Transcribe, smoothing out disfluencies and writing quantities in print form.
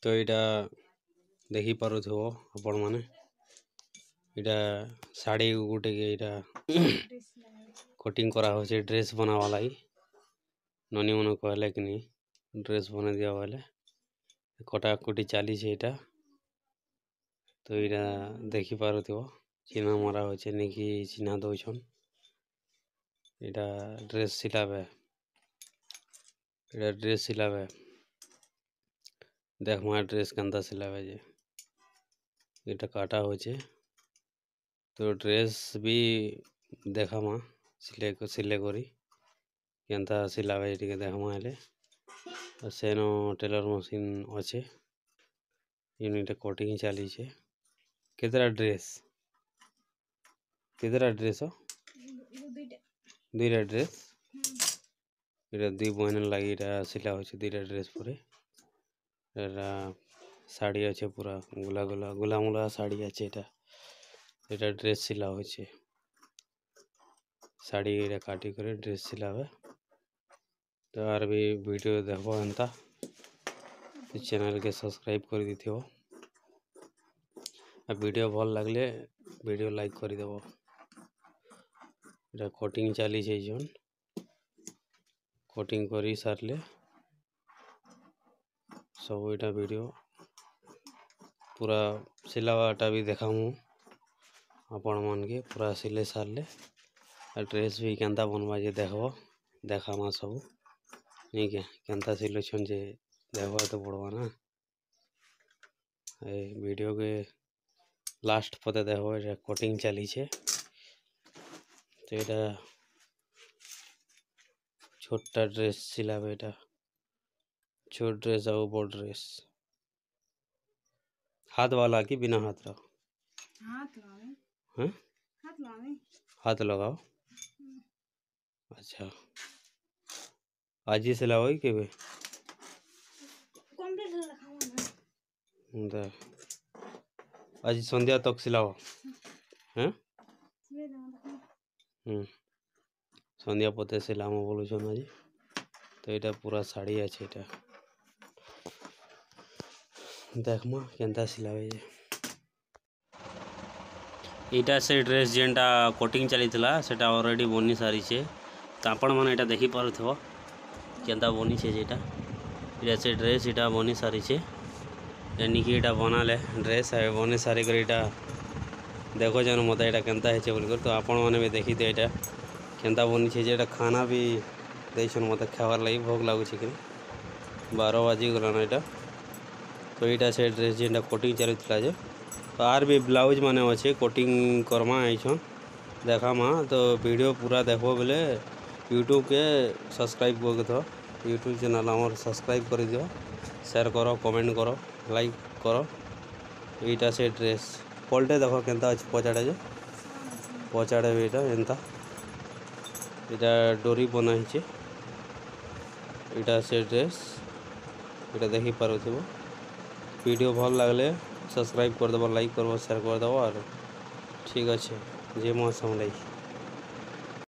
तो यहाँ देखी पारुथिबो आपण माने इटा साड़ी गुटे के इटा कटिंग करा हो ड्रेस बनावा लगी ननी मन कहले कि नहीं ड्रेस बना दिया बोले कटाकुटी चली इटा तो यहाँ देखी पारुथिबो चिन्ह मरा होचे नहीं कि चिन्ह दौछन इटा ड्रेस सिलाबे इटा ड्रेस सिलाबे देख मार ड्रेस केंता सिलाबे जे इटा काटा होचे तो ड्रेस भी देखा माँ सिले करी केंता सिलाबे टिके देखमा हेले सेनो टेलर मशीन अच्छे यूनिट कटिंग चली छे केतरा ड्रेस हो दुईटा ड्रेस इटा दुई बहन लगी सिला होचे दुईटा ड्रेस पूरे साड़ी अच्छे पूरा गुला गुला गुला मुला साड़ी अच्छे इटा ड्रेस सिला होचे साड़ी इटा काटी करे ड्रेस सिलावे तो आर भी वीडियो देखो एंता चैनल के सब्सक्राइब कर दीथियो वीडियो भल लगले वीडियो लाइक कर देबो इटा कटिंग चली छे जोन कटिंग करी सारले सब इटा वीडियो पूरा सिलावाटा भी देखामु आपण मन के पूरा सिले सारले ड्रेस भी केंता बनवा जे देखबो देखामा सब नहीं के केंता सिलुछन जे देखबा तो पड़वा ना ए वीडियो के लास्ट पते देखो ये कटिंग चली छे तो ये छोटा ड्रेस सिलाबे एटा छोट ड्रेस और बड़ ड्रेस हाथ वाला कि बिना हाथ रा हैं हाथ लगाओ अच्छा आज ही सिलाओ के बे आज संध्या तक सिलाओ हैं संध्या पते सिलामो बोलुछन आज तो यहाँ पूरा साड़ी अच्छे इटा देखमा केंता सिलावे जे इटा से ड्रेस जेनटा कटिंग चली सेटा ऑलरेडी बनी सारी छे तो आपण माने इटा देखि पारुथबो केंता बनी छे जेटा इटा से ड्रेस इटा बनी सारी छे यानी कि इटा बनाले ड्रेस है बनी सारी कर इटा देखो जन मत इटा केंता है बोल कर तो आपण माने भी देखी दे इटा केंता बनी छे जेटा खाना भी देछन मत खावार लगी भोग लागु छे कि 12 बाजी गलाना इटा तो यहाँ से ड्रेस जेनटा कटिंग चलता जे तो आर भी ब्लाउज माने अच्छे कटिंग करमा आईछन देखामा तो वीडियो पूरा देखो बोले यूट्यूब के सब्सक्राइब कर दो यूट्यूब चैनल आम सब्सक्राइब कर दियो शेयर करो कमेंट करो लाइक करो यहाँ से ड्रेस पलटे देखो केंता अच्छे पचाड़े जे पचाड़े भी यहाँ एंता यहाँ डोरी बनाई यहाँ से ड्रेस यहाँ देखी पारुथिबो वीडियो भल लगले सब्सक्राइब कर दबो लाइक करबो शेयर कर दबो और ठीक अच्छे जे मौसम लगी।